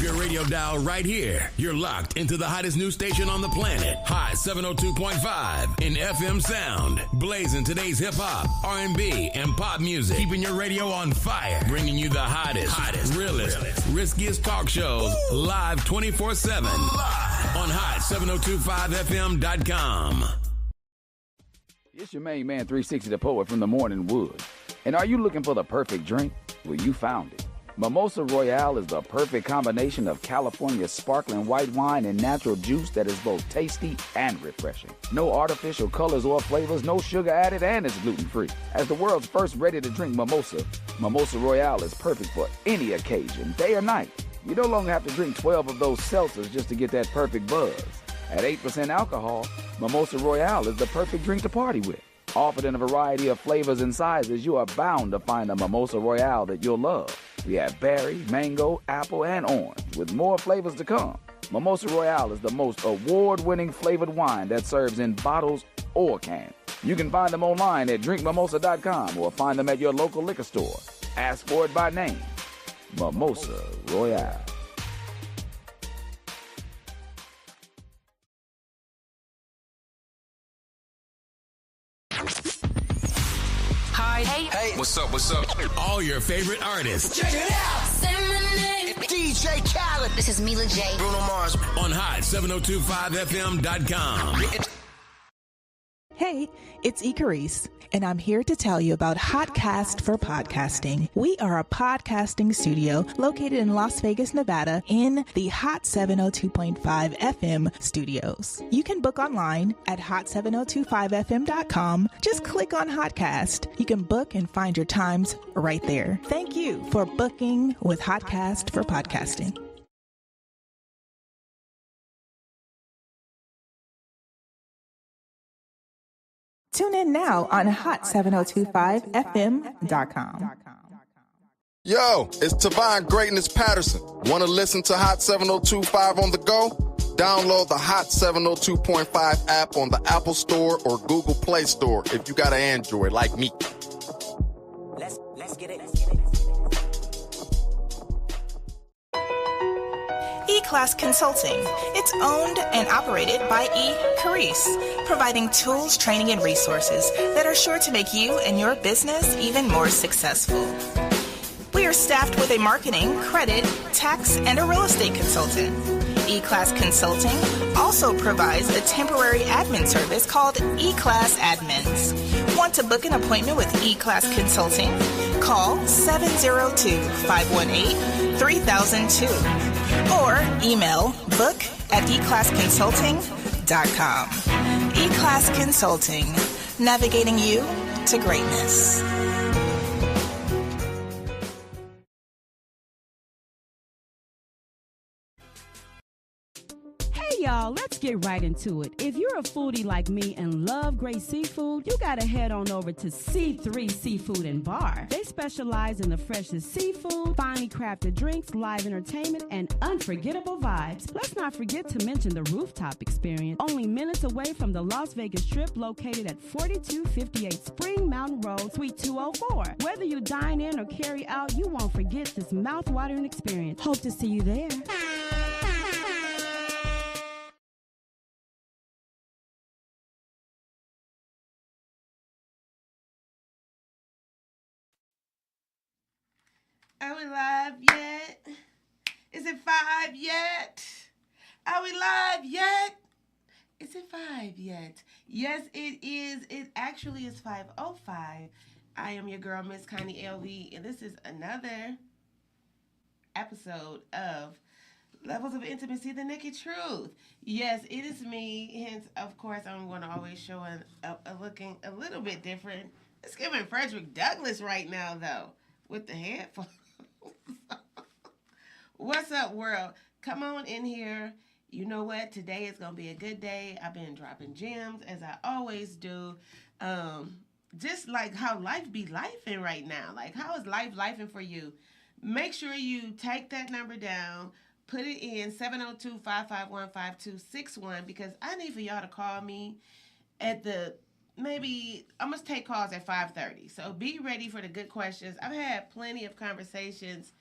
your radio dial right here. You're locked into the hottest news station on the planet. Hot 702.5 in FM sound. Blazing today's hip-hop, R&B, and pop music. Keeping your radio on fire. Bringing you the hottest, realest, riskiest talk shows live 24/7 on hot7025fm.com. It's your main man, 360 the Poet from the Morning Wood. And are you looking for the perfect drink? Well, you found it. Mimosa Royale is the perfect combination of California sparkling white wine and natural juice that is both tasty and refreshing. No artificial colors or flavors, no sugar added, and it's gluten-free. As the world's first ready-to-drink mimosa, Mimosa Royale is perfect for any occasion, day or night. You no longer have to drink 12 of those seltzers just to get that perfect buzz. At 8% alcohol, Mimosa Royale is the perfect drink to party with. Offered in a variety of flavors and sizes, you are bound to find a Mimosa Royale that you'll love. We have berry, mango, apple, and orange, with more flavors to come. Mimosa Royale is the most award-winning flavored wine that serves in bottles or cans. You can find them online at drinkmimosa.com or find them at your local liquor store. Ask for it by name. Mimosa Royale. Hi. Hey. What's up? All your favorite artists. Check it out. Say my name. DJ Khaled. This is Mila J. Bruno Mars. On hot7025fm.com. Hey, it's Icarice, and I'm here to tell you about Hotcast for Podcasting. We are a podcasting studio located in Las Vegas, Nevada, in the Hot 702.5 FM studios. You can book online at hot7025fm.com. Just click on Hotcast. You can book and find your times right there. Thank you for booking with Hotcast for Podcasting. Tune in now on hot7025fm.com. Yo, it's Tavon Greatness Patterson. Want to listen to Hot 7025 on the go? Download the Hot 702.5 app on the Apple Store or Google Play Store if you got an Android like me. Let's get it. E-Class Consulting. It's owned and operated by Icarice, providing tools, training, and resources that are sure to make you and your business even more successful. We are staffed with a marketing, credit, tax, and a real estate consultant. E-Class Consulting also provides a temporary admin service called E-Class Admins. Want to book an appointment with E-Class Consulting? Call 702-518-3002 or email book@eclassconsulting.com. E-Class Consulting, navigating you to greatness. Y'all, let's get right into it. If you're a foodie like me and love great seafood, you gotta head on over to C3 Seafood and Bar. They specialize in the freshest seafood, finely crafted drinks, live entertainment, and unforgettable vibes. Let's not forget to mention the rooftop experience, only minutes away from the Las Vegas Strip, located at 4258 Spring Mountain Road, Suite 204. Whether you dine in or carry out, you won't forget this mouth-watering experience. Hope to see you there. Are we live yet? Is it 5 yet? Are we live yet? Is it 5 yet? Yes, it is. It actually is 5:05. I am your girl, Miss Connie LV, and this is another episode of Levels of Intimacy, the Naked Truth. Yes, it is me. Hence, of course, I'm going to always show looking a little bit different. It's giving Frederick Douglass right now, though, with the headphones. What's up, world? Come on in here. You know what? Today is going to be a good day. I've been dropping gems, as I always do. Just like how life be lifing right now. Like, how is life lifing for you? Make sure you take that number down. Put it in 702-551-5261 because I need for y'all to call me at maybe I'm going to take calls at 5:30. So be ready for the good questions. I've had plenty of conversations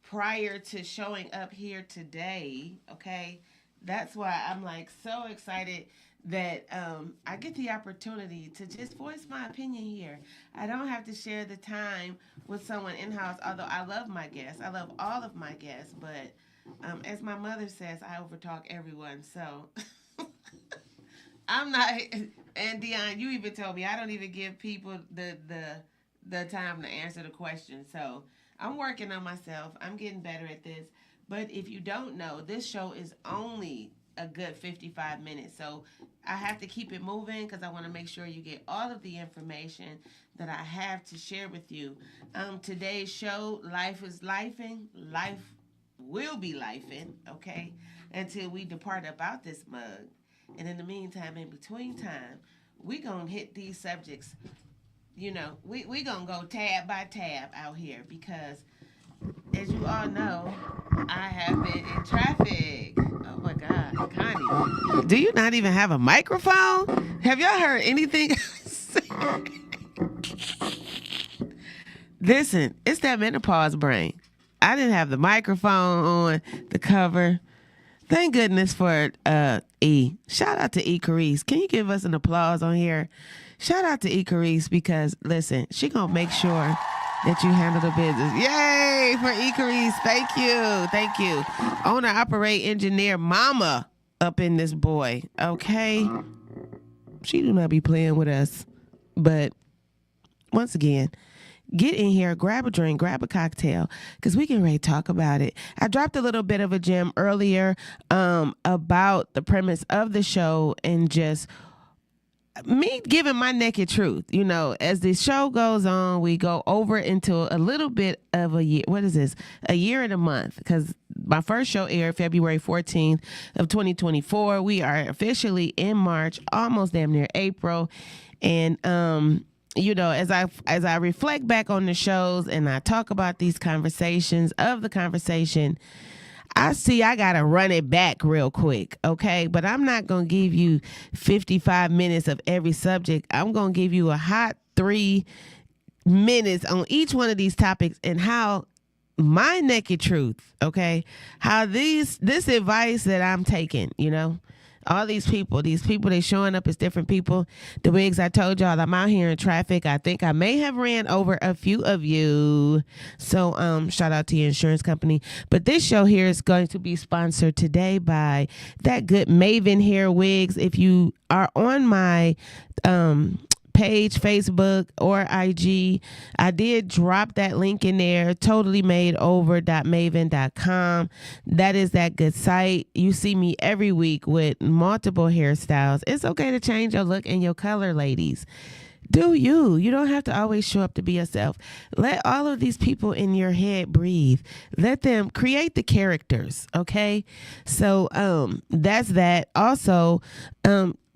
prior to showing up here today, okay? That's why I'm like so excited that I get the opportunity to just voice my opinion here. I don't have to share the time with someone in-house, although I love my guests. I love all of my guests, but as my mother says, I overtalk everyone, so I'm not. And Dion, you even told me I don't even give people the time to answer the question. So I'm working on myself. I'm getting better at this. But if you don't know, this show is only a good 55 minutes. So I have to keep it moving because I want to make sure you get all of the information that I have to share with you. Today's show, Life is Lifing. Life will be lifing, okay, until we depart about this mug. And in the meantime, in between time, we going to hit these subjects. You know, we going to go tab by tab out here because, as you all know, I have been in traffic. Oh, my God. Connie, do you not even have a microphone? Have y'all heard anything? Listen, it's that menopause brain. I didn't have the microphone on, the cover. Thank goodness for E. Shout out to E. Carice. Can you give us an applause on here? Shout out to E. Carice because, listen, she going to make sure that you handle the business. Yay for E. Carice. Thank you. Thank you. Owner, operate, engineer, mama up in this boy. Okay? She do not be playing with us. But once again, get in here, grab a drink, grab a cocktail, because we can really talk about it. I dropped a little bit of a gem earlier about the premise of the show and just me giving my naked truth. You know, as the show goes on, we go over into a little bit of a year. What is this? A year and a month, because my first show aired February 14th of 2024. We are officially in March, almost damn near April. And, you know, as I reflect back on the shows and I talk about these conversations of the conversation, I see I got to run it back real quick, okay? But I'm not going to give you 55 minutes of every subject. I'm going to give you a hot 3 minutes on each one of these topics and how my naked truth, okay? How this advice that I'm taking, you know? All these people, they showing up as different people. The wigs, I told y'all, I'm out here in traffic. I think I may have ran over a few of you. So shout out to your insurance company. But this show here is going to be sponsored today by that good Maven Hair Wigs. If you are on my page, Facebook or IG, I did drop that link in there, totallymadeover.maven.com. That is that good site. You see me every week with multiple hairstyles. It's okay to change your look and your color, ladies. Do you. You don't have to always show up to be yourself. Let all of these people in your head breathe. Let them create the characters, okay? So that's that. Also,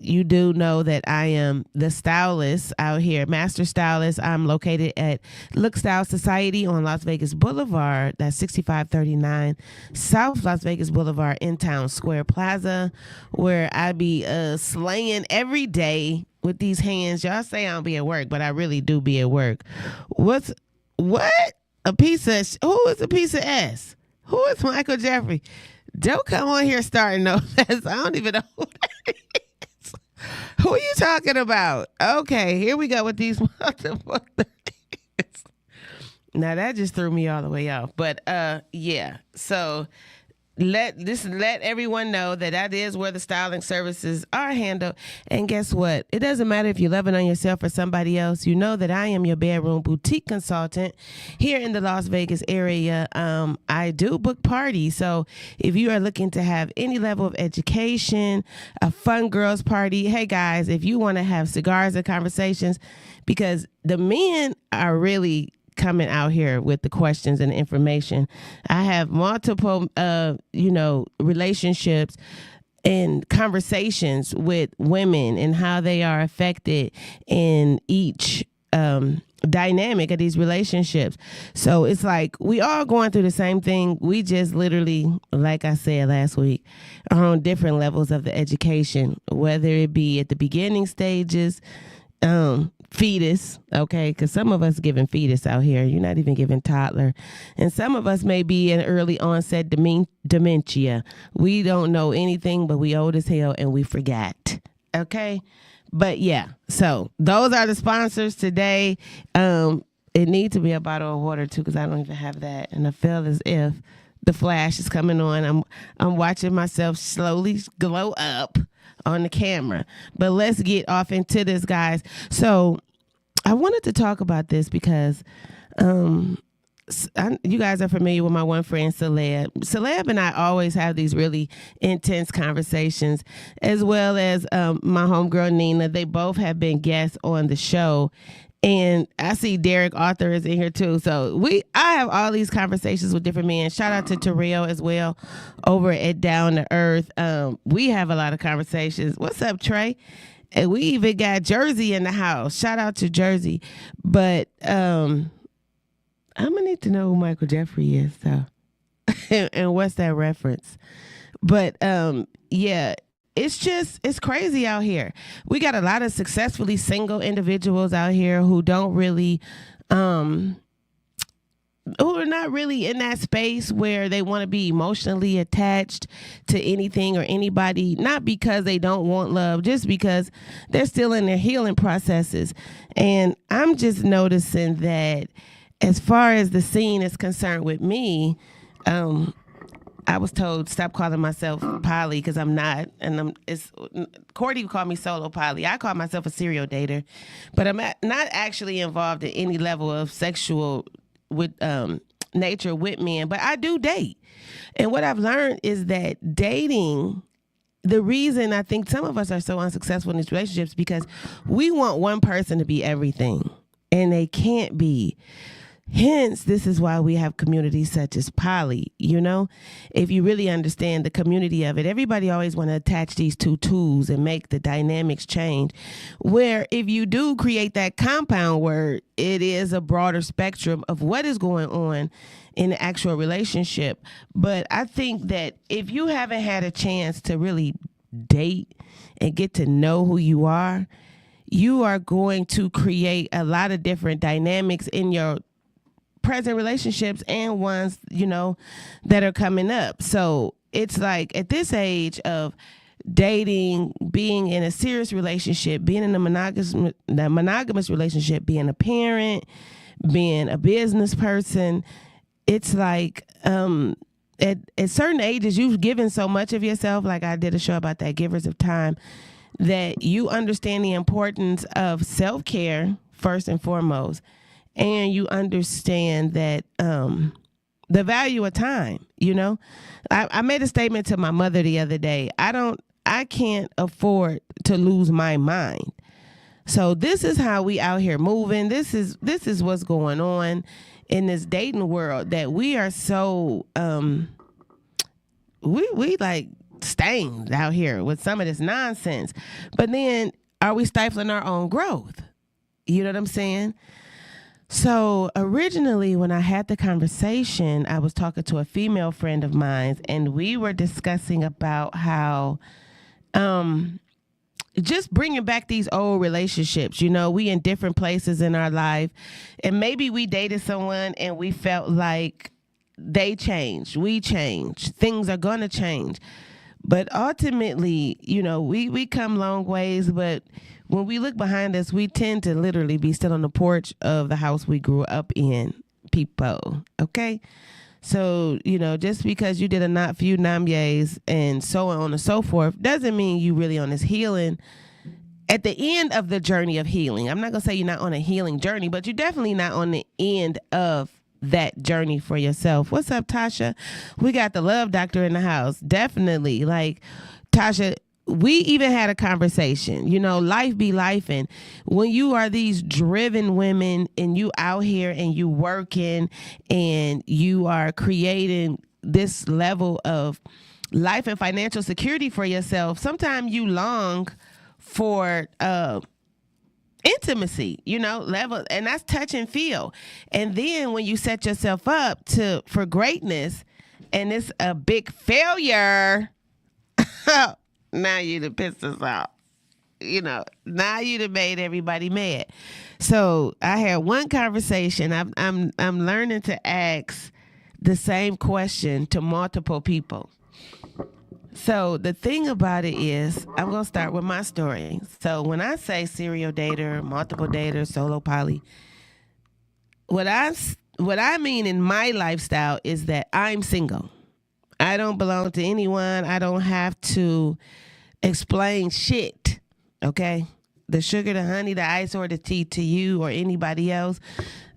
you do know that I am the stylist out here, master stylist. I'm located at Look Style Society on Las Vegas Boulevard. That's 6539 South Las Vegas Boulevard in Town Square Plaza, where I be slaying every day with these hands. Y'all say I don't be at work, but I really do be at work. What? A piece of, who is a piece of S? Who is Michael Jeffrey? Don't come on here starting no mess. I don't even know who that is. Who are you talking about? Okay, here we go with these multiple things. Now that just threw me all the way off. But yeah. So let everyone know that is where the styling services are handled. And guess what? It doesn't matter if you're loving on yourself or somebody else. You know that I am your bedroom boutique consultant here in the Las Vegas area. I do book parties. So if you are looking to have any level of education, a fun girls party, hey guys, if you want to have cigars and conversations, because the men are really coming out here with the questions and information. I have multiple, relationships and conversations with women and how they are affected in each dynamic of these relationships. So it's like we all going through the same thing. We just literally, like I said last week, are on different levels of the education, whether it be at the beginning stages, fetus, okay, because some of us giving fetus out here. You're not even giving toddler. And some of us may be in early onset dementia. We don't know anything, but we old as hell and we forgot, okay? But yeah, so those are the sponsors today. It needs to be a bottle of water too, because I don't even have that. And I feel as if the flash is coming on. I'm watching myself slowly glow up on the camera. But let's get off into this, guys. So I wanted to talk about this because you guys are familiar with my one friend, Celeb. Celeb and I always have these really intense conversations, as well as my homegirl, Nina. They both have been guests on the show. And I see Derek Arthur is in here too. So I have all these conversations with different men. Shout out to Terrell as well over at Down to Earth. We have a lot of conversations. What's up, Trey? And we even got Jersey in the house. Shout out to Jersey. But I'm going to need to know who Michael Jeffrey is, so and what's that reference. But yeah. It's crazy out here. We got a lot of successfully single individuals out here who don't really, who are not really in that space where they want to be emotionally attached to anything or anybody, not because they don't want love, just because they're still in their healing processes. And I'm just noticing that as far as the scene is concerned with me, I was told stop calling myself poly because I'm not, and Cordy called me solo poly. I call myself a serial dater, but I'm not actually involved in any level of sexual nature with men. But I do date, and what I've learned is that dating. The reason I think some of us are so unsuccessful in these relationships because we want one person to be everything, and they can't be. Hence, this is why we have communities such as poly, you know? If you really understand the community of it, everybody always want to attach these two tools and make the dynamics change. Where if you do create that compound word, it is a broader spectrum of what is going on in the actual relationship. But I think that if you haven't had a chance to really date and get to know who you are going to create a lot of different dynamics in your present relationships and ones, you know, that are coming up. So it's like at this age of dating, being in a serious relationship, being in a monogamous relationship, being a parent, being a business person, it's like at certain ages, you've given so much of yourself, like I did a show about that, Givers of Time, that you understand the importance of self-care first and foremost. And you understand that the value of time, you know. I made a statement to my mother the other day. I can't afford to lose my mind. So this is how we out here moving. This is what's going on in this dating world, that we are so we like stained out here with some of this nonsense. But then are we stifling our own growth? You know what I'm saying? So originally when I had the conversation, I was talking to a female friend of mine, and we were discussing about how just bringing back these old relationships. You know, we in different places in our life, and maybe we dated someone and we felt like they changed, we changed, things are going to change. But ultimately, you know, we come long ways, but when we look behind us, we tend to literally be still on the porch of the house we grew up in, people, okay? So, you know, just because you did a not few namyes and so on and so forth doesn't mean you really on this healing. At the end of the journey of healing, I'm not going to say you're not on a healing journey, but you're definitely not on the end of that journey for yourself. What's up, Tasha? We got the love doctor in the house. Definitely. Like, Tasha, we even had a conversation, you know, life be life. And when you are these driven women and you out here and you working and you are creating this level of life and financial security for yourself, sometimes you long for intimacy, you know, level, and that's touch and feel. And then when you set yourself up for greatness and it's a big failure, now you done pissed us off. now you done made everybody mad. So I had one conversation. I'm learning to ask the same question to multiple people. So the thing about it is, I'm going to start with my story. So when I say serial dater, multiple dater, solo poly, what I mean in my lifestyle is that I'm single. I don't belong to anyone. I don't have to explain shit, okay? The sugar, the honey, the ice, or the tea to you or anybody else.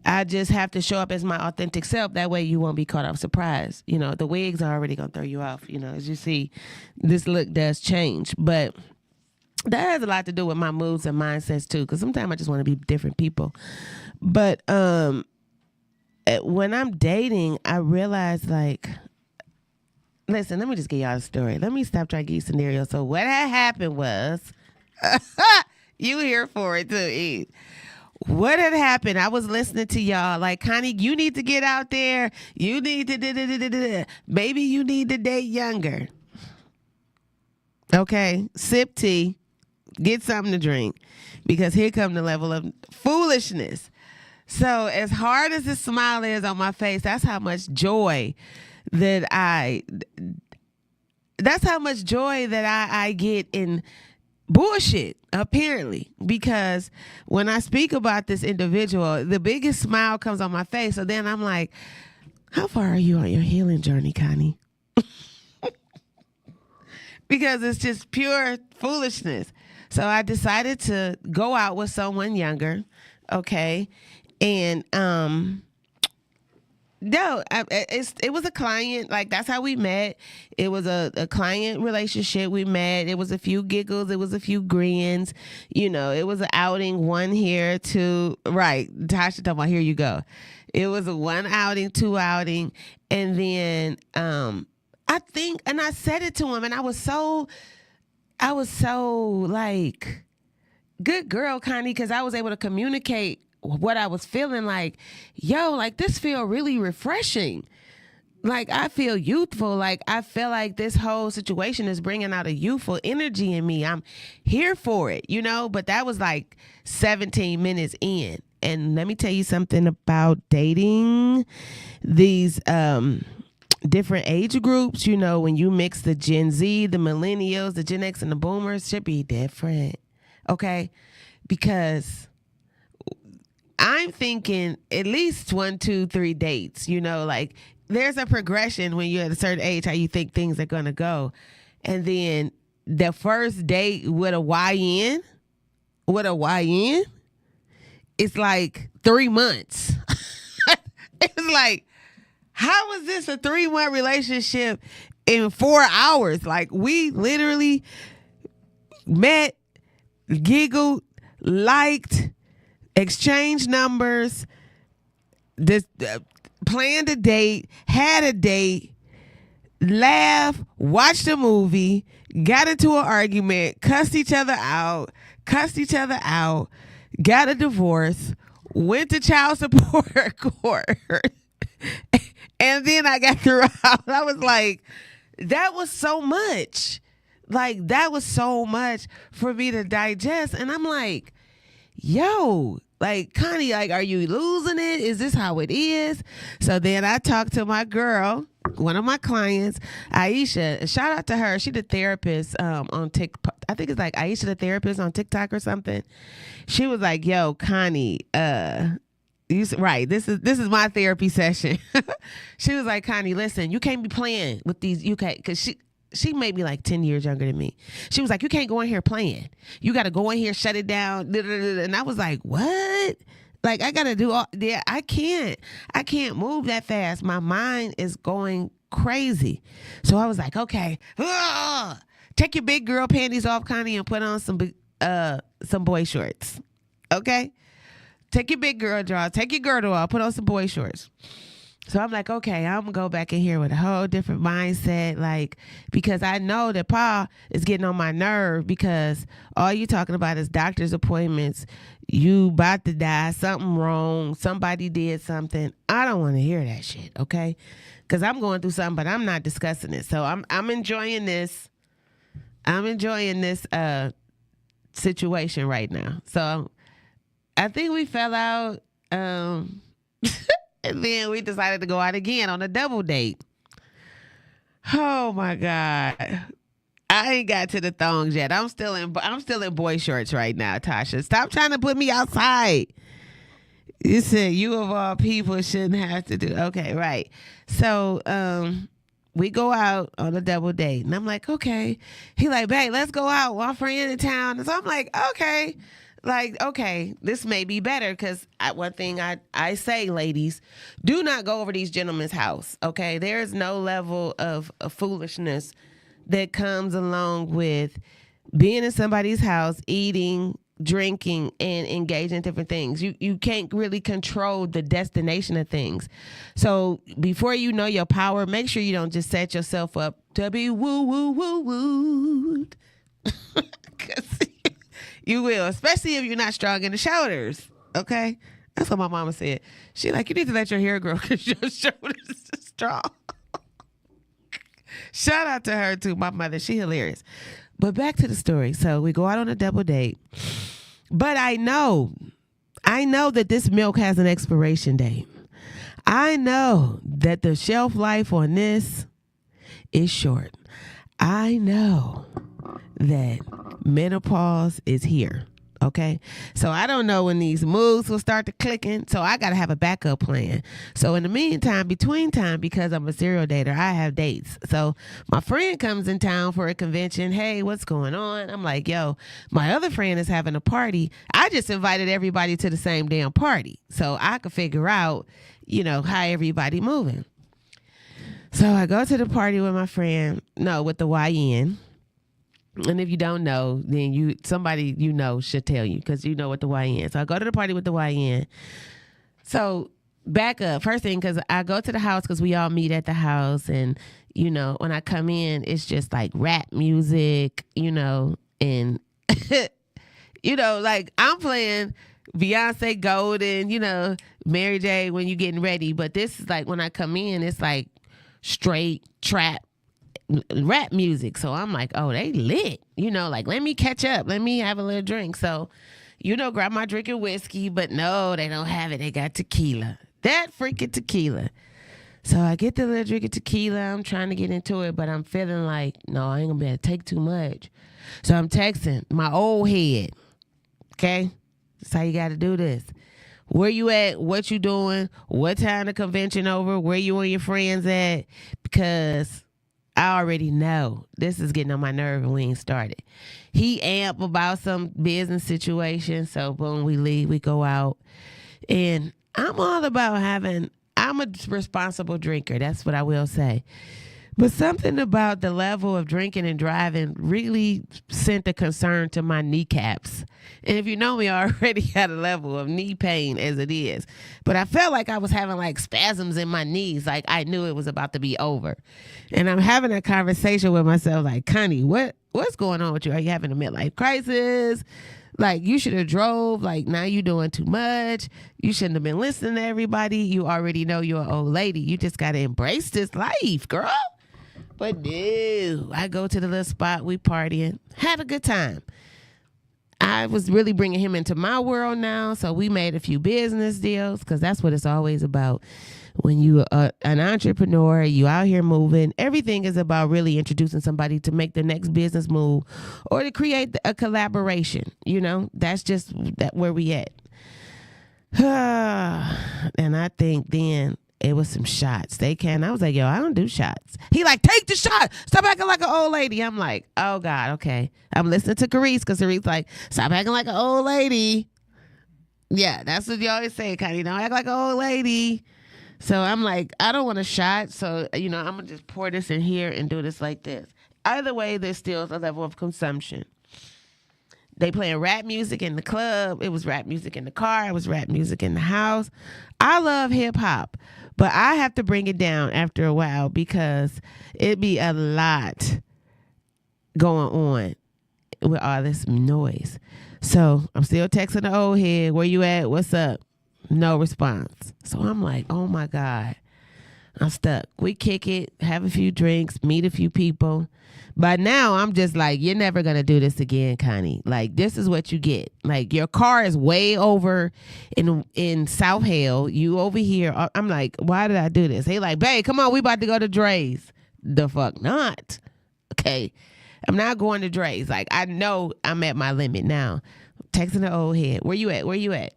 I just have to show up as my authentic self. That way you won't be caught off surprise. The wigs are already going to throw you off. As you see, this look does change. But that has a lot to do with my moods and mindsets, too, because sometimes I just want to be different people. But when I'm dating, I realize, listen, let me just give y'all a story. Let me stop trying to give you scenarios. So what had happened was, you here for it, too, E. What had happened, I was listening to y'all like, Connie, you need to get out there. You need to, maybe you need to date younger. Okay, sip tea, get something to drink, because here come the level of foolishness. So as hard as this smile is on my face, that's how much joy that I get in bullshit, apparently, because when I speak about this individual, the biggest smile comes on my face. So then I'm like, how far are you on your healing journey, Connie? Because it's just pure foolishness. So I decided to go out with someone younger, okay? And no, it was a client. Like, that's how we met. It was a client relationship. We met. It was a few giggles. It was a few grins. It was an outing, one here, two. Right. Tasha talking about, here you go. It was a one outing, two outing. And then I think, and I said it to him, and I was so like, good girl, Connie, because I was able to communicate what I was feeling, like, yo, like, this feel really refreshing. Like, I feel youthful. Like, I feel like this whole situation is bringing out a youthful energy in me. I'm here for it, but that was like 17 minutes in. And let me tell you something about dating these different age groups. When you mix the Gen Z, the millennials, the Gen X, and the boomers, should be different. Okay? Because I'm thinking at least 1, 2, 3 dates, like, there's a progression when you're at a certain age, how you think things are going to go. And then the first date with a YN, it's like 3 months. It's like, how is this a 3-month relationship in 4 hours? Like, we literally met, giggled, liked, exchanged numbers, planned a date, had a date, laughed, watched a movie, got into an argument, cussed each other out, got a divorce, went to child support court, and then I got through out. I was like, that was so much. Like, that was so much for me to digest. And I'm like, yo, like, Connie, like, are you losing it? Is this how it is? So then I talked to my girl, one of my clients, Aisha. Shout out to her. She the therapist on TikTok. I think it's like Aisha the therapist on TikTok or something. She was like, yo, Connie, right, this is my therapy session. She was like, Connie, listen, you can't be playing with these, because she may be like 10 years younger than me. She was like, you can't go in here playing. You got to go in here, shut it down. And I was like, what? Like, I got to do all, yeah, I can't move that fast. My mind is going crazy. So I was like, okay, take your big girl panties off, Connie, and put on some boy shorts. Okay? Take your big girl drawers, take your girdle off, put on some boy shorts. So I'm like, okay, I'm going to go back in here with a whole different mindset, like, because I know that Paul is getting on my nerve, because all you talking about is doctor's appointments. You about to die, something wrong, somebody did something. I don't want to hear that shit, okay? Because I'm going through something, but I'm not discussing it. So I'm enjoying this. I'm enjoying this situation right now. So I think we fell out. And then we decided to go out again on a double date. Oh my God. I ain't got to the thongs yet. I'm still in boy shorts right now, Tasha. Stop trying to put me outside. You said you of all people shouldn't have to do. Okay, right. So we go out on a double date. And I'm like, okay. He like, babe, let's go out. My friend in town. And so I'm like, okay. Like, okay, this may be better because one thing I say, ladies, do not go over these gentlemen's house, okay? There is no level of foolishness that comes along with being in somebody's house, eating, drinking, and engaging in different things. You can't really control the destination of things. So before you know your power, make sure you don't just set yourself up to be woo-wooed. Because you will, especially if you're not strong in the shoulders, okay? That's what my mama said. She like, you need to let your hair grow because your shoulders are strong. Shout out to her, too, my mother. She hilarious. But back to the story. So we go out on a double date. But I know that this milk has an expiration date. I know that the shelf life on this is short. I know that menopause is here. Okay. So I don't know when these moves will start to clicking. So I got to have a backup plan. So in the meantime, between time, because I'm a serial dater, I have dates. So my friend comes in town for a convention. Hey, what's going on? I'm like, yo, my other friend is having a party. I just invited everybody to the same damn party. So I could figure out, how everybody moving. So I go to the party with my friend, with the YN. And if you don't know, then somebody should tell you because you know what the YN is. So I go to the party with the YN. So back up. First thing, because I go to the house because we all meet at the house. And, when I come in, it's just like rap music, and, like I'm playing Beyonce Golden, Mary J when you getting ready. But this is like when I come in, it's like straight trap rap music. So I'm like, oh, they lit, like let me catch up, let me have a little drink. So grab my drink of whiskey, but no, they don't have it. They got tequila, that freaking tequila. So I get the little drink of tequila. I'm trying to get into it, but I'm feeling like, no, I ain't gonna be able to take too much. So I'm texting my old head. Okay, that's how you got to do this. Where you at? What you doing? What time the convention over? Where you and your friends at? Because I already know this is getting on my nerve and we ain't started. He amp about some business situation. So boom, we leave, we go out. And I'm all about I'm a responsible drinker. That's what I will say. But something about the level of drinking and driving really sent a concern to my kneecaps. And if you know me, I already had a level of knee pain as it is. But I felt like I was having like spasms in my knees. Like I knew it was about to be over. And I'm having a conversation with myself like, Connie, what's going on with you? Are you having a midlife crisis? Like you should have drove. Like now you doing too much. You shouldn't have been listening to everybody. You already know you're an old lady. You just got to embrace this life, girl. But no, I go to the little spot, we partying, had a good time. I was really bringing him into my world now, so we made a few business deals because that's what it's always about. When you are an entrepreneur, you out here moving, everything is about really introducing somebody to make the next business move or to create a collaboration. That's just where we at. And I think then it was some shots. I was like, yo, I don't do shots. He like, take the shot. Stop acting like an old lady. I'm like, oh God, okay. I'm listening to Carice because Carice like, stop acting like an old lady. Yeah, that's what you always say, Connie. Don't act like an old lady. So I'm like, I don't want a shot. So, I'm going to just pour this in here and do this like this. Either way, there's still a level of consumption. They playing rap music in the club. It was rap music in the car. It was rap music in the house. I love hip hop, but I have to bring it down after a while because it be a lot going on with all this noise. So I'm still texting the old head. Where you at? What's up? No response. So I'm like, oh my God. I'm stuck. We kick it, have a few drinks, meet a few people. But now I'm just like, you're never going to do this again, Connie. Like, this is what you get. Like, your car is way over in South Hill. You over here. I'm like, why did I do this? He like, babe, come on. We about to go to Dre's. The fuck not. Okay. I'm not going to Dre's. Like, I know I'm at my limit now. Texting the old head. Where you at? Where you at?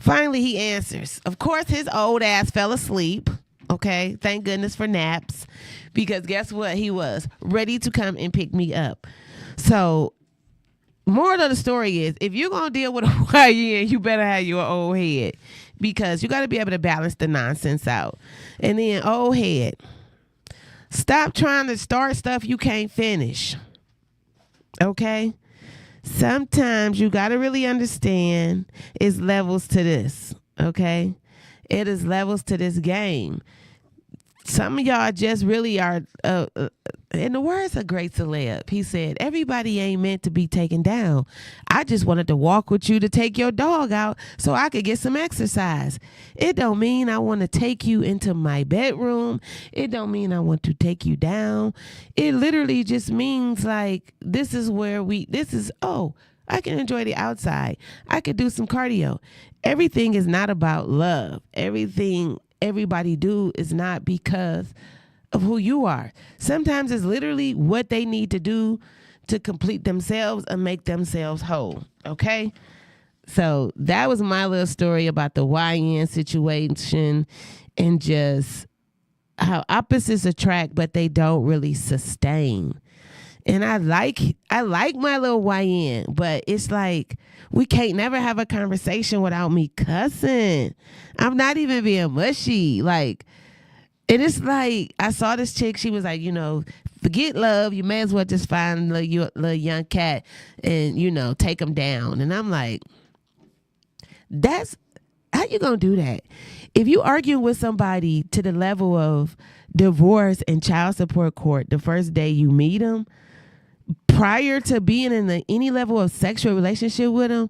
Finally, he answers. Of course, his old ass fell asleep. Okay, thank goodness for naps, because guess what? He was ready to come and pick me up. So, moral of the story is, if you're going to deal with a YN, you better have your old head, because you got to be able to balance the nonsense out. And then, old head, stop trying to start stuff you can't finish. Okay? Sometimes you got to really understand it's levels to this. Okay? It is levels to this game. Some of y'all just really are, in the words of great celeb, he said, everybody ain't meant to be taken down. I just wanted to walk with you to take your dog out so I could get some exercise. It don't mean I want to take you into my bedroom. It don't mean I want to take you down. It literally just means like, I can enjoy the outside. I could do some cardio. Everything is not about love. Everything everybody do is not because of who you are. Sometimes it's literally what they need to do to complete themselves and make themselves whole. Okay? So that was my little story about the YN situation and just how opposites attract, but they don't really sustain. And I like my little YN, but it's like we can't never have a conversation without me cussing. I'm not even being mushy. Like, and it's like, I saw this chick, she was like, forget love. You may as well just find a little young cat and, take him down. And I'm like, that's, how you gonna do that? If you arguing with somebody to the level of divorce and child support court the first day you meet them, prior to being in any level of sexual relationship with them,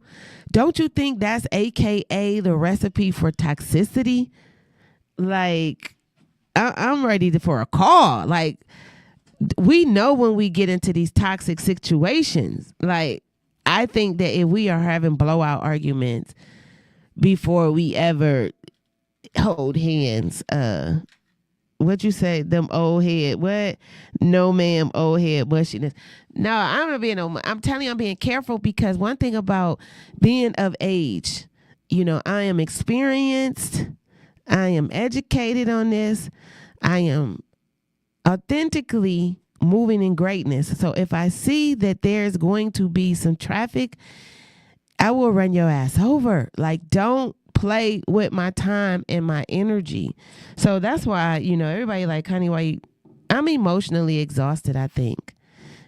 don't you think that's AKA the recipe for toxicity? Like, I'm ready for a call. Like, we know when we get into these toxic situations. Like, I think that if we are having blowout arguments before we ever hold hands, what you say, them old head, what? No, ma'am, old head mushiness. No, I'm telling you, I'm being careful, because one thing about being of age, I am experienced, I am educated on this, I am authentically moving in greatness. So if I see that there's going to be some traffic, I will run your ass over. Like, don't play with my time and my energy. So that's why, everybody like, Connie, I'm emotionally exhausted, I think,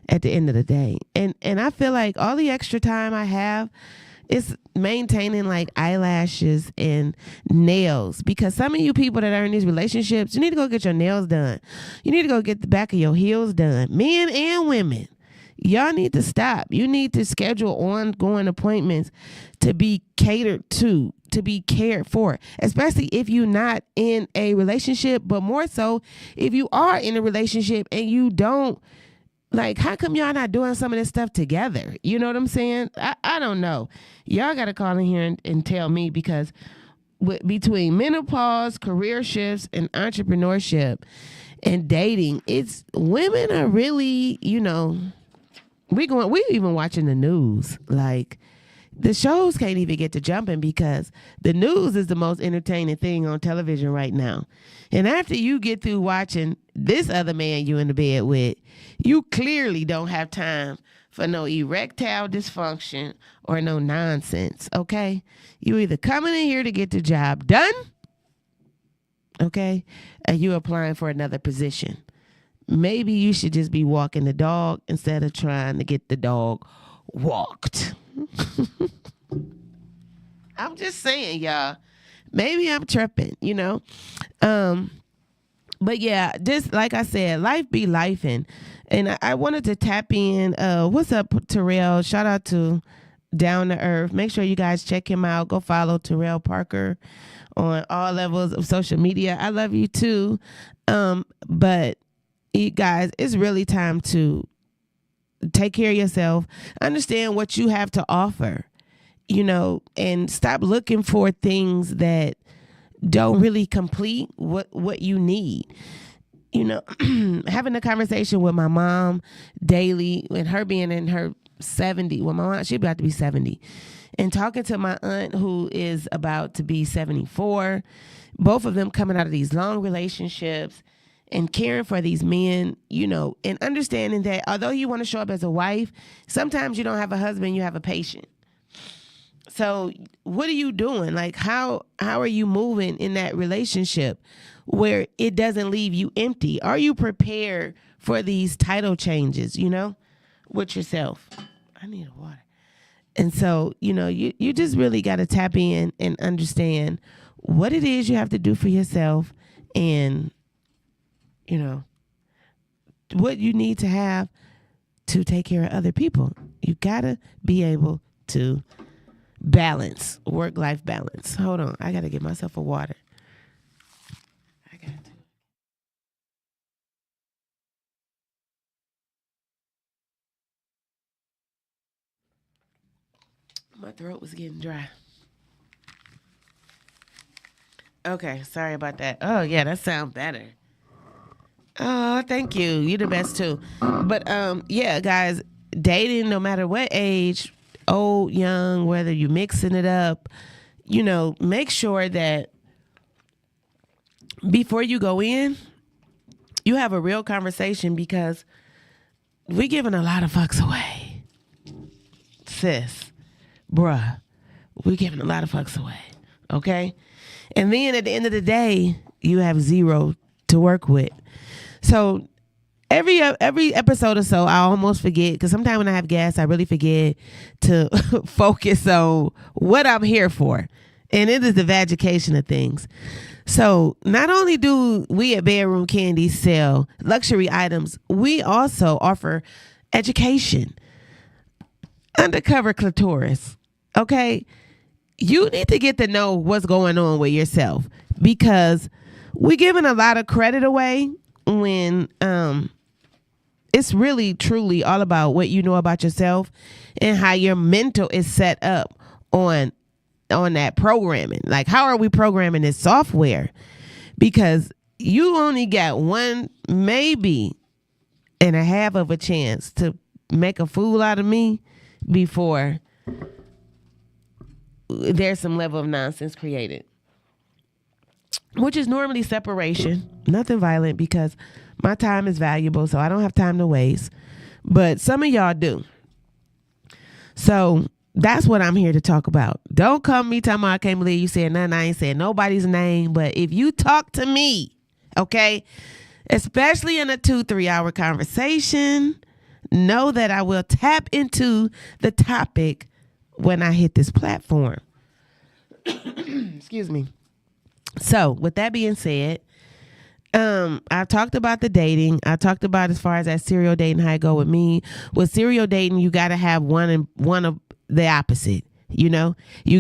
at the end of the day. And I feel like all the extra time I have is maintaining like eyelashes and nails, because some of you people that are in these relationships, you need to go get your nails done. You need to go get the back of your heels done. Men and women. Y'all need to stop. You need to schedule ongoing appointments to be catered to be cared for, especially if you're not in a relationship, but more so if you are in a relationship and you don't, like, how come y'all not doing some of this stuff together? You know what I'm saying? I don't know. Y'all got to call in here and tell me, because between menopause, career shifts, and entrepreneurship and dating, it's women are really, we even watching the news. Like, the shows can't even get to jumping because the news is the most entertaining thing on television right now. And after you get through watching this other man you in the bed with, you clearly don't have time for no erectile dysfunction or no nonsense, okay? You either coming in here to get the job done, okay, and you applying for another position. Maybe you should just be walking the dog instead of trying to get the dog walked. I'm just saying, y'all. Maybe I'm tripping, But yeah, just like I said, life be lifing. And I wanted to tap in. What's up, Terrell? Shout out to Down to Earth. Make sure you guys check him out. Go follow Terrell Parker on all levels of social media. I love you too. But you guys, it's really time to take care of yourself, understand what you have to offer, and stop looking for things that don't really complete what you need. Having a conversation with my mom daily, and her being in her 70, well, my mom, she's about to be 70, and talking to my aunt who is about to be 74, both of them coming out of these long relationships and caring for these men, and understanding that although you want to show up as a wife, sometimes you don't have a husband, you have a patient. So what are you doing? Like, how are you moving in that relationship where it doesn't leave you empty? Are you prepared for these title changes, with yourself? I need a water. And so, you just really got to tap in and understand what it is you have to do for yourself and, what you need to have to take care of other people. You got to be able to balance, work-life balance. Hold on. I got to get myself a water. I got to. My throat was getting dry. Okay, sorry about that. Oh, yeah, that sounds better. Oh, thank you. You're the best too. But yeah, guys, dating, no matter what age, old, young, whether you're mixing it up, make sure that before you go in, you have a real conversation, because we're giving a lot of fucks away. Sis, bruh, we're giving a lot of fucks away. Okay? And then at the end of the day, you have zero to work with. So every episode or so, I almost forget, because sometimes when I have guests, I really forget to focus on what I'm here for. And it is the vagication of things. So not only do we at Bedroom Candy sell luxury items, we also offer education. Undercover clitoris. Okay? You need to get to know what's going on with yourself, because we're giving a lot of credit away when it's really truly all about what you know about yourself and how your mental is set up on that programming. Like, how are we programming this software? Because you only got one, maybe, and a half of a chance to make a fool out of me before there's some level of nonsense created, which is normally separation. Nothing violent, because my time is valuable, so I don't have time to waste. But some of y'all do. So that's what I'm here to talk about. Don't come me talking about I can't believe you said nothing. I ain't said nobody's name. But if you talk to me, okay, especially in a 2-3 hour conversation, know that I will tap into the topic when I hit this platform. Excuse me. So with that being said, I talked about the dating. I talked about as far as that serial dating, how it go with me. With serial dating, you got to have one of the opposite. You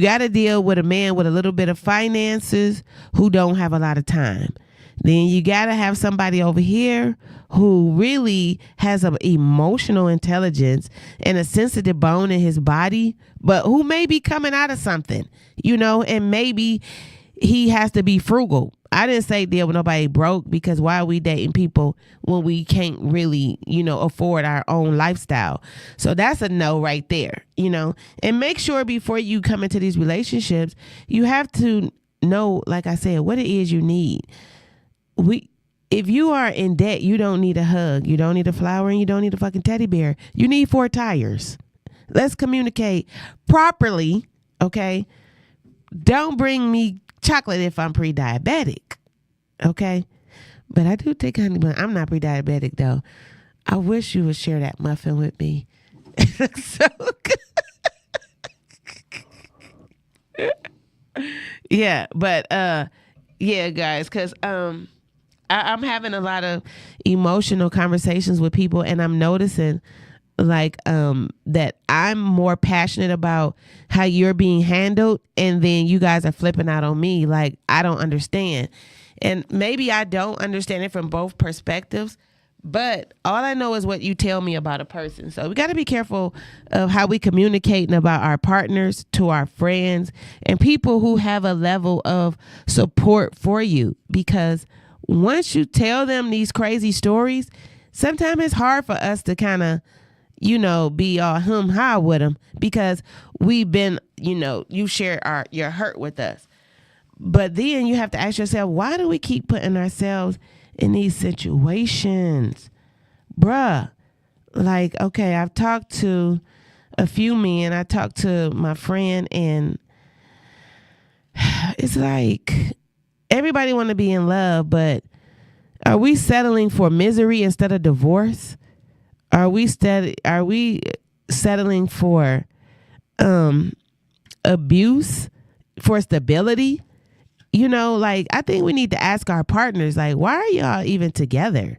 got to deal with a man with a little bit of finances who don't have a lot of time. Then you got to have somebody over here who really has an emotional intelligence and a sensitive bone in his body, but who may be coming out of something, and maybe he has to be frugal. I didn't say deal with nobody broke, because why are we dating people when we can't really, afford our own lifestyle? So that's a no right there, and make sure before you come into these relationships, you have to know, like I said, what it is you need. If you are in debt, you don't need a hug, you don't need a flower, and you don't need a fucking teddy bear. You need 4 tires. Let's communicate properly, okay? Don't bring me chocolate if I'm pre-diabetic, okay? But I do take honey, but I'm not pre-diabetic though. I wish you would share that muffin with me. It looks so good. Yeah, but yeah, guys, because I'm having a lot of emotional conversations with people, and I'm noticing, like that I'm more passionate about how you're being handled, and then you guys are flipping out on me like I don't understand. And maybe I don't understand it from both perspectives, but all I know is what you tell me about a person. So we got to be careful of how we communicating about our partners to our friends and people who have a level of support for you, because once you tell them these crazy stories, sometimes it's hard for us to kind of, be all hum-ha with them, because we've been, you share your hurt with us. But then you have to ask yourself, why do we keep putting ourselves in these situations? Bruh, like, okay, I've talked to a few men. I talked to my friend, and it's like everybody want to be in love, but are we settling for misery instead of divorce? Are we settling for abuse for stability? Like, I think we need to ask our partners, like, why are y'all even together?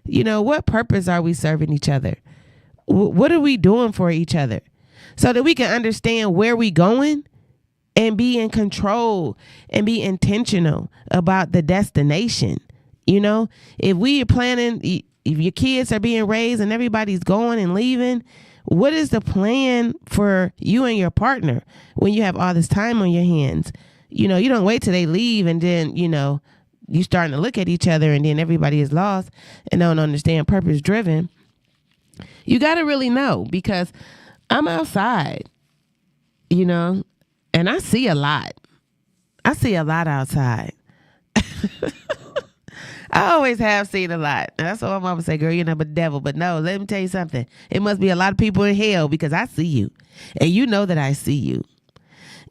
What purpose are we serving each other? What are we doing for each other? So that we can understand where we going and be in control and be intentional about the destination. If we are planning, if your kids are being raised and everybody's going and leaving, what is the plan for you and your partner when you have all this time on your hands? You don't wait till they leave and then, you starting to look at each other and then everybody is lost and don't understand purpose driven. You got to really know, because I'm outside, and I see a lot. I see a lot outside. I always have seen a lot. That's what my mama say, girl, you're not a devil. But no, let me tell you something. It must be a lot of people in hell, because I see you. And you know that I see you.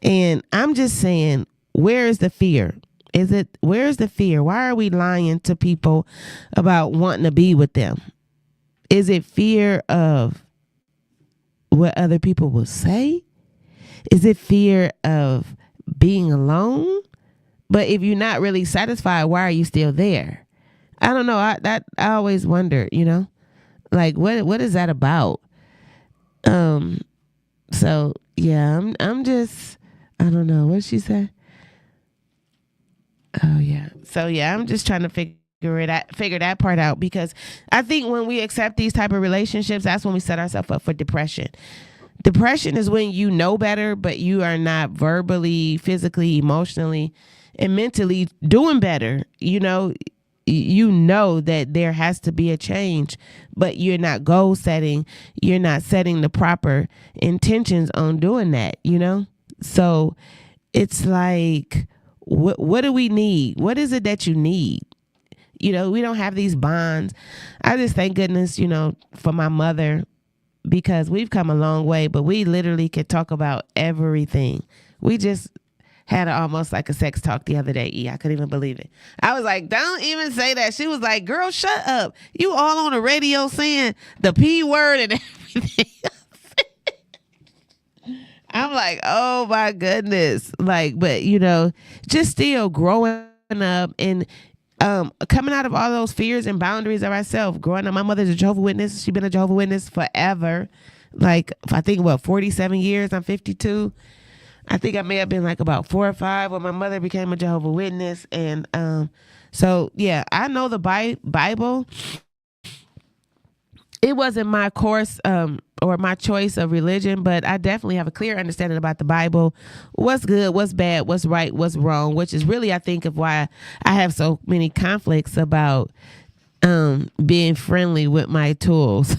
And I'm just saying, where is the fear? Where is the fear? Why are we lying to people about wanting to be with them? Is it fear of what other people will say? Is it fear of being alone? But if you're not really satisfied, why are you still there? I don't know. I always wonder, like what is that about? So yeah, I'm just, I don't know what she said. Oh yeah. So yeah, I'm just trying to figure that part out, because I think when we accept these type of relationships, that's when we set ourselves up for depression. Depression is when you know better, but you are not verbally, physically, emotionally, and mentally doing better. You know that there has to be a change, but you're not goal setting. You're not setting the proper intentions on doing that, So it's like, what do we need? What is it that you need? We don't have these bonds. I just thank goodness, for my mother, because we've come a long way, but we literally could talk about everything. We just had almost like a sex talk the other day. I couldn't even believe it. I was like, don't even say that. She was like, girl, shut up. You all on the radio saying the P word and everything. I'm like, oh my goodness. Like, but just still growing up and coming out of all those fears and boundaries of ourselves. Growing up, my mother's a Jehovah's Witness. She's been a Jehovah's Witness forever. Like, I think, 47 years? I'm 52. I think I may have been like about 4 or 5 when my mother became a Jehovah's Witness. And so, yeah, I know the Bible. It wasn't my course or my choice of religion, but I definitely have a clear understanding about the Bible. What's good, what's bad, what's right, what's wrong, which is really, I think, of why I have so many conflicts about being friendly with my tools.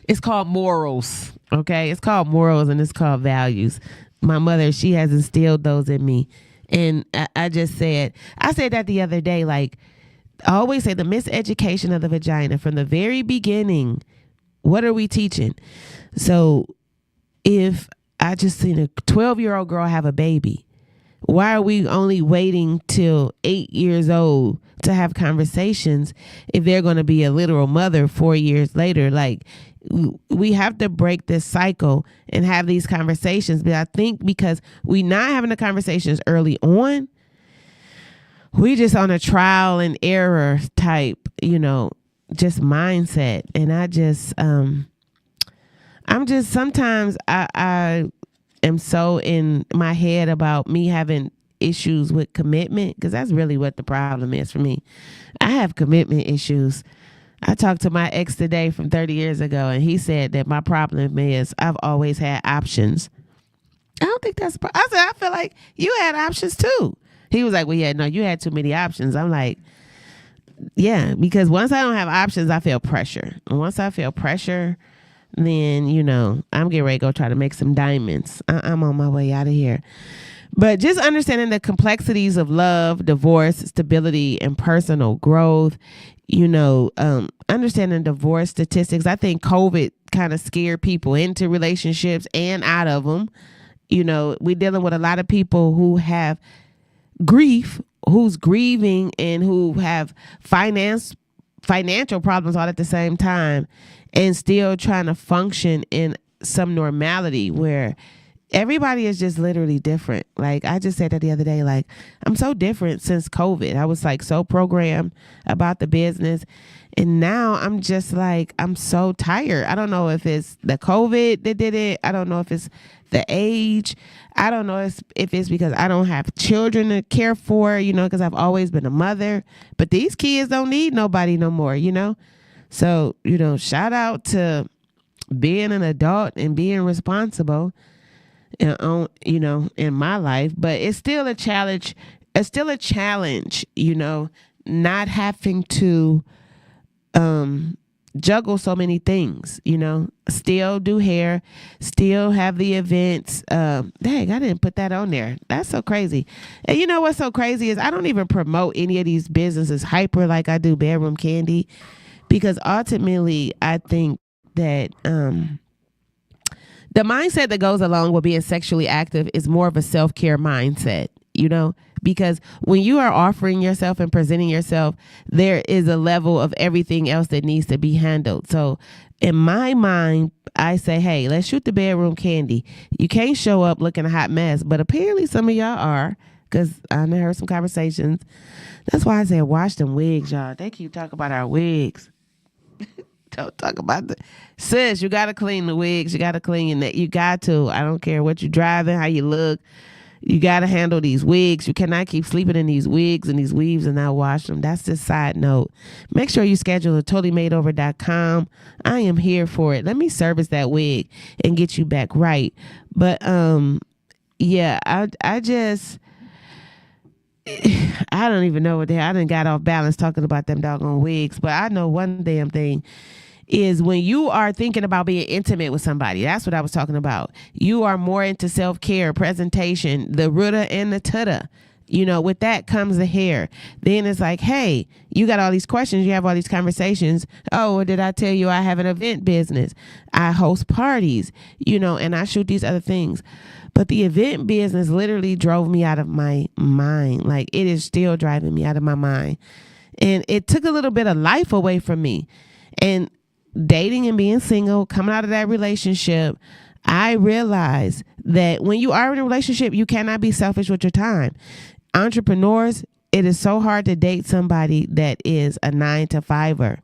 It's called morals, okay? It's called morals and it's called values. My mother, she has instilled those in me. And I said that the other day, like, I always say the miseducation of the vagina from the very beginning. What are we teaching? So if I just seen a 12-year-old girl have a baby, why are we only waiting till 8 years old to have conversations if they're going to be a literal mother 4 years later? Like, we have to break this cycle and have these conversations. But I think because we not having the conversations early on, we just on a trial and error type, just mindset. And I'm just sometimes I am so in my head about me having issues with commitment, because that's really what the problem is for me. I have commitment issues. I talked to my ex today from 30 years ago, and he said that my problem is I've always had options. I don't think that's, I said, I feel like you had options too. He was like, well, yeah, no, you had too many options. I'm like, yeah, because once I don't have options, I feel pressure. And once I feel pressure, then, you know, I'm getting ready to go try to make some diamonds. I'm on my way out of here. But just understanding the complexities of love, divorce, stability, and personal growth, you know, understanding divorce statistics. I think COVID kind of scared people into relationships and out of them. You know, we're dealing with a lot of people who have grief, who's grieving, and who have financial problems all at the same time, and still trying to function in some normality where everybody is just literally different. Like I just said that the other day, like I'm so different since COVID. I was like so programmed about the business. And now I'm just like, I'm so tired. I don't know if it's the COVID that did it. I don't know if it's the age. I don't know if it's because I don't have children to care for, you know, because I've always been a mother. But these kids don't need nobody no more, you know. So, you know, shout out to being an adult and being responsible, you know, in my life. But it's still a challenge. It's still a challenge, you know, not having to juggle so many things, you know, still do hair, still have the events. Dang, I didn't put that on there. That's so crazy. And you know what's so crazy is I don't even promote any of these businesses hyper like I do Bedroom Candy, because ultimately I think that the mindset that goes along with being sexually active is more of a self-care mindset, you know, because when you are offering yourself and presenting yourself, there is a level of everything else that needs to be handled. So in my mind, I say, hey, let's shoot the Bedroom Candy. You can't show up looking a hot mess, but apparently some of y'all are, because I heard some conversations. That's why I said, wash them wigs, y'all. They keep talking about our wigs. Don't talk about the sis. You got to clean the wigs. You got to clean that. You got to. I don't care what you're driving, how you look. You got to handle these wigs. You cannot keep sleeping in these wigs and these weaves and not wash them. That's just side note. Make sure you schedule at totallymadeover.com. I am here for it. Let me service that wig and get you back right. But yeah, I just I don't even know what the hell. I done got off balance talking about them doggone wigs. But I know one damn thing is when you are thinking about being intimate with somebody, that's what I was talking about. You are more into self-care, presentation, the rudda and the tutta. You know, with that comes the hair. Then it's like, hey, you got all these questions. You have all these conversations. Oh, well, did I tell you I have an event business? I host parties, you know, and I shoot these other things. But the event business literally drove me out of my mind. Like, it is still driving me out of my mind. And it took a little bit of life away from me. And dating and being single, coming out of that relationship, I realized that when you are in a relationship, you cannot be selfish with your time. Entrepreneurs, it is so hard to date somebody that is a 9-to-5er.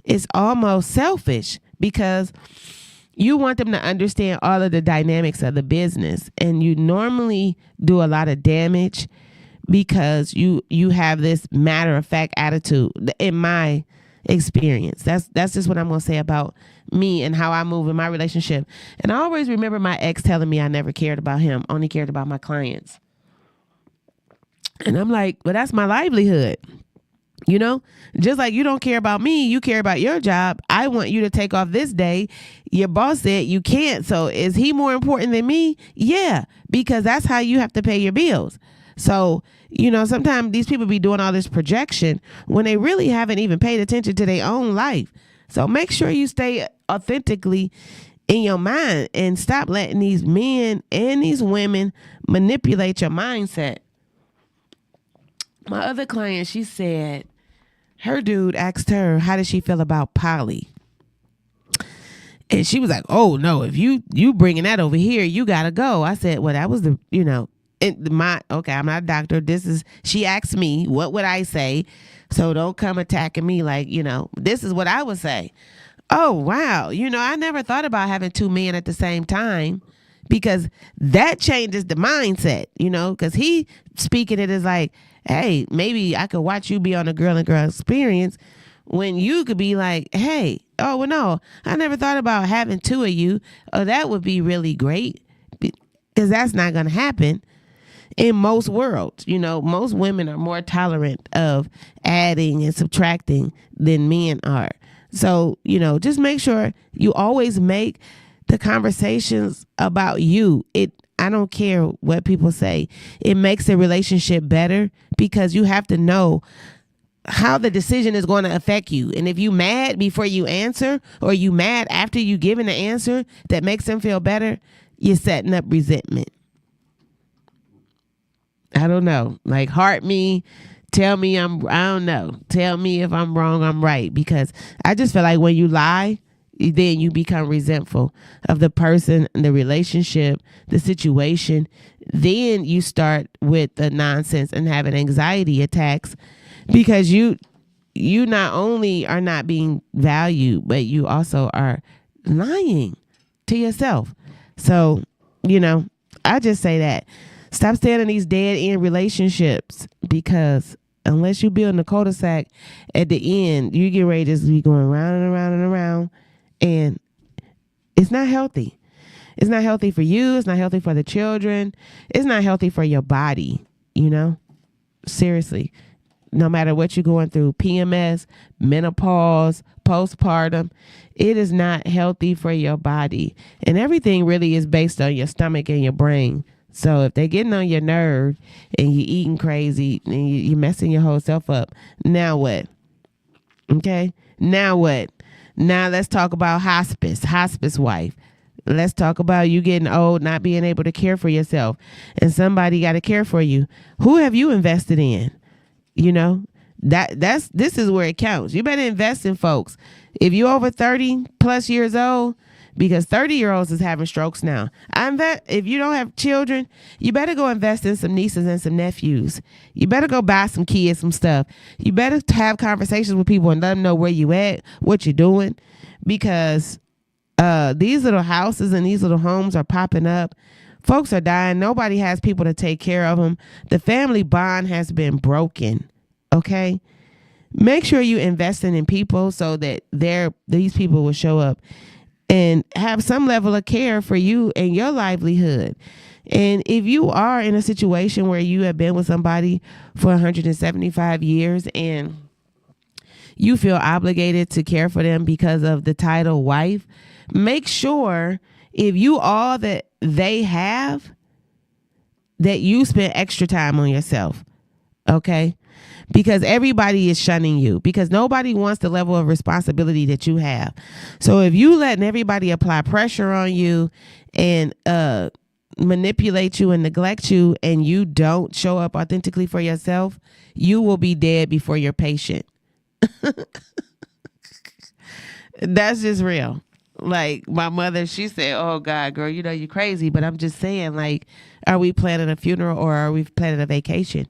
It's almost selfish because you want them to understand all of the dynamics of the business, and you normally do a lot of damage because you have this matter-of-fact attitude. In my experience, that's just what I'm gonna say about me and how I move in my relationship. And I always remember my ex telling me I never cared about him, only cared about my clients. And I'm like, well, that's my livelihood. You know, just like you don't care about me, you care about your job. I want you to take off this day. Your boss said you can't. So is he more important than me? Yeah, because that's how you have to pay your bills. So, you know, sometimes these people be doing all this projection when they really haven't even paid attention to their own life. So make sure you stay authentically in your mind and stop letting these men and these women manipulate your mindset. My other client, she said her dude asked her, how does she feel about poly? And she was like, oh, no, if you bringing that over here, you got to go. I said, well, that was the, you know, I'm not a doctor. She asked me, what would I say? So don't come attacking me like, this is what I would say. Oh, wow. I never thought about having two men at the same time, because that changes the mindset, because he speaking it as like, hey, maybe I could watch you be on a girl and girl experience, when you could be like, hey, oh, well, no, I never thought about having two of you. Oh, that would be really great, because that's not going to happen in most worlds. Most women are more tolerant of adding and subtracting than men are. So, just make sure you always make the conversations about you. I don't care what people say. It makes the relationship better, because you have to know how the decision is going to affect you. And if you mad before you answer, or you mad after you giving the answer that makes them feel better, you're setting up resentment. I don't know. Like, heart me, tell me I don't know. Tell me if I'm wrong, I'm right. Because I just feel like when you lie, then you become resentful of the person, the relationship, the situation. Then you start with the nonsense and having anxiety attacks, because you not only are not being valued, but you also are lying to yourself. So, I just say that. Stop staying in these dead end relationships, because unless you build a cul-de-sac, at the end, you get ready to just be going round and around and around, and it's not healthy. It's not healthy for you. It's not healthy for the children. It's not healthy for your body, Seriously. No matter what you're going through, PMS, menopause, postpartum, it is not healthy for your body. And everything really is based on your stomach and your brain. So if they're getting on your nerve and you're eating crazy and you're messing your whole self up, now what? Okay? Now what? Now let's talk about hospice wife. Let's talk about you getting old, not being able to care for yourself, and somebody got to care for you. Who have you invested in? This is where it counts. You better invest in folks. If you're over 30 plus years old, because 30-year-olds is having strokes now. If you don't have children, you better go invest in some nieces and some nephews. You better go buy some kids some stuff. You better have conversations with people and let them know where you at, what you're doing, because these little houses and these little homes are popping up. Folks are dying. Nobody has people to take care of them. The family bond has been broken. Okay? Make sure you investing in people so that these people will show up and have some level of care for you and your livelihood. And if you are in a situation where you have been with somebody for 175 years and you feel obligated to care for them because of the title wife, make sure if you all that they have, that you spend extra time on yourself. Okay? Because everybody is shunning you, because nobody wants the level of responsibility that you have. So if you letting everybody apply pressure on you and manipulate you and neglect you, and you don't show up authentically for yourself, you will be dead before you're patient. That's just real. Like my mother, she said, oh God, girl, you're crazy. But I'm just saying, like, are we planning a funeral or are we planning a vacation?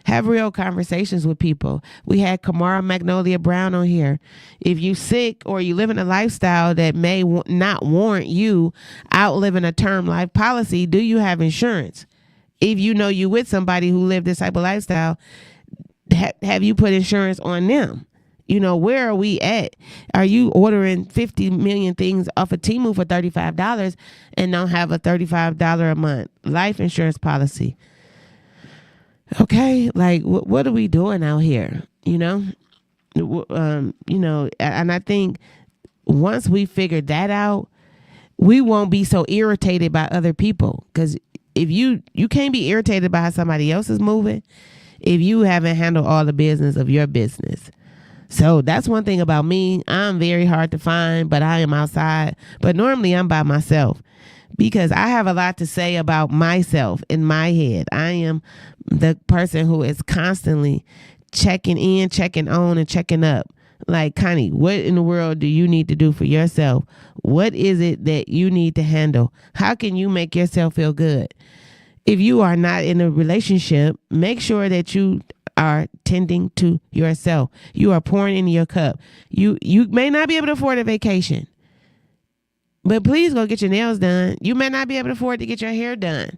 Have real conversations with people. We had Kamara Magnolia Brown on here. If you sick or you live in a lifestyle that may not warrant you outliving a term life policy, do you have insurance? If you know you with somebody who lived this type of lifestyle, have you put insurance on them? Where are we at? Are you ordering 50 million things off of Temu for $35 and don't have a $35 a month life insurance policy? Okay, like what are we doing out here? And I think once we figure that out, we won't be so irritated by other people. Because if you can't be irritated by how somebody else is moving if you haven't handled all the business of your business. So that's one thing about me. I'm very hard to find, but I am outside. But normally I'm by myself because I have a lot to say about myself in my head. I am the person who is constantly checking in, checking on, and checking up. Like, Connie, what in the world do you need to do for yourself? What is it that you need to handle? How can you make yourself feel good? if you are not in a relationship, make sure that you are tending to yourself. You are pouring into your cup. You may not be able to afford a vacation, but please go get your nails done. You may not be able to afford to get your hair done,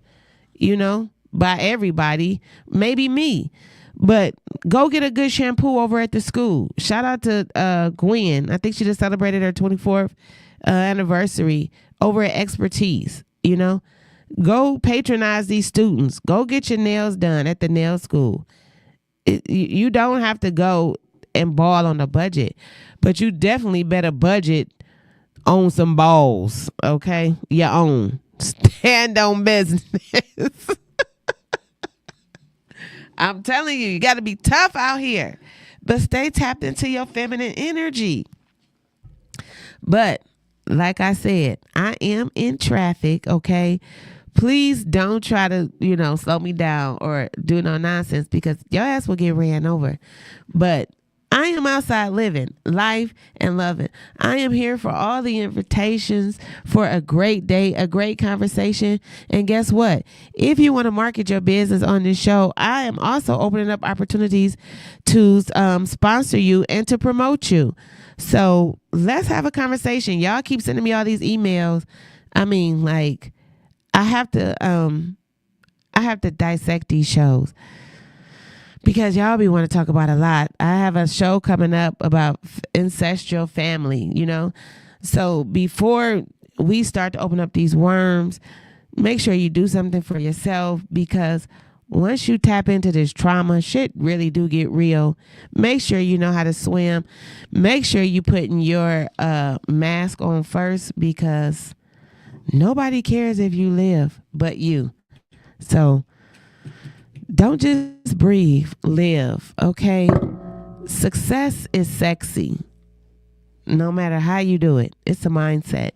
by everybody, maybe me. But go get a good shampoo over at the school. Shout out to Gwen. I think she just celebrated her 24th anniversary over at Expertise, Go patronize these students. Go get your nails done at the nail school. You don't have to go and ball on a budget, but you definitely better budget on some balls, okay? Your own. Stand on business. I'm telling you, you got to be tough out here, but stay tapped into your feminine energy. But like I said, I am in traffic, okay? Please don't try to, slow me down or do no nonsense, because your ass will get ran over. But I am outside living life and loving. I am here for all the invitations for a great day, a great conversation. And guess what? If you want to market your business on this show, I am also opening up opportunities to sponsor you and to promote you. So let's have a conversation. Y'all keep sending me all these emails. I mean, like, I have to dissect these shows because y'all be want to talk about a lot. I have a show coming up about ancestral family, So before we start to open up these worms, make sure you do something for yourself, because once you tap into this trauma, shit really do get real. Make sure you know how to swim. Make sure you putting your mask on first, because nobody cares if you live but you. So don't just breathe, live, okay? Success is sexy. No matter how you do it, it's a mindset.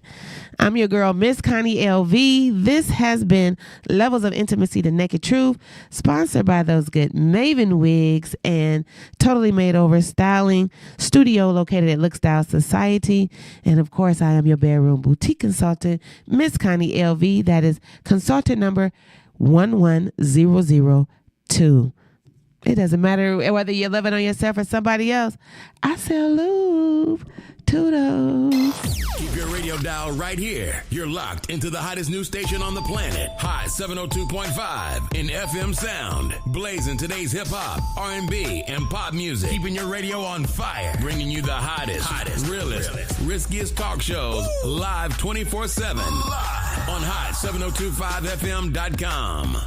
I'm your girl, Miss Connie LV. This has been Levels of Intimacy, The Naked Truth, sponsored by those good Maven Wigs and Totally Made Over Styling Studio located at Look Style Society. And of course, I am your bedroom boutique consultant, Miss Connie LV. That is consultant number 11002. It doesn't matter whether you're loving on yourself or somebody else. I sell lube. Toodles. Keep your radio dial right here. You're locked into the hottest news station on the planet. High 702.5 in FM sound. Blazing today's hip-hop, R&B, and pop music. Keeping your radio on fire. Bringing you the hottest, realest, riskiest talk shows live 24/7 on hot 702.5fm.com.